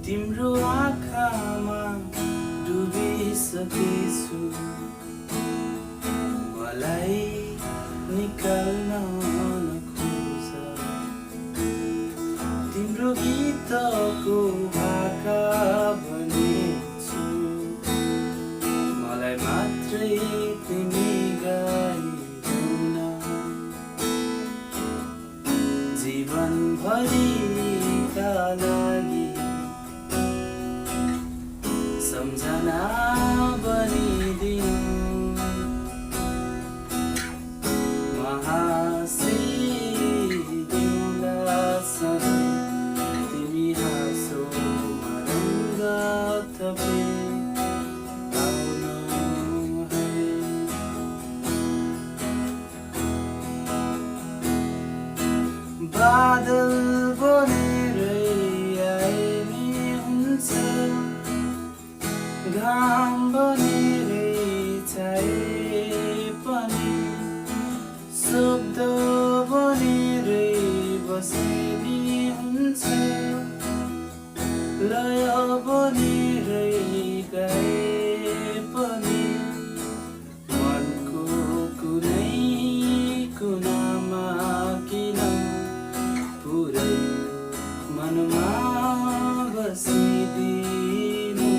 तिम्रो आँखामा डुबिसकेछु मलाई निकाल्न नखोज तिम्रो गीतको भाका बनेछु मलाई मात्रै तिमी गाइदेऊ न जीवनभरिका लागि सम्झना बनिदिनु हाँसिदिउँला सधैँ तिमी हाँसोमा रङ्ग थपे आउनु है बादल बनेरै आए नि हुन्छ घाम बनेरै छाए पनि शब्द बनेरै बसे नि हुन्छ लय बनेरै गाए पनि मनको कुनै कुनामा किन पुरै मनमा बसिदिनु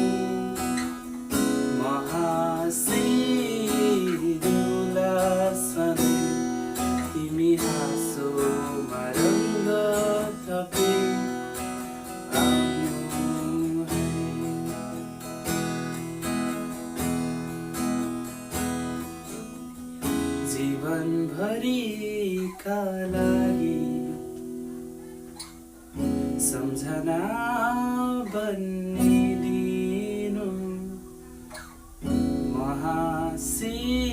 हाँसिदिउँला सधैँ तिमी हाँसोमा रङ्ग थपे आउनु है जीवनभरिका लागि सम्झना बनिदिनु हाँसिदिउँला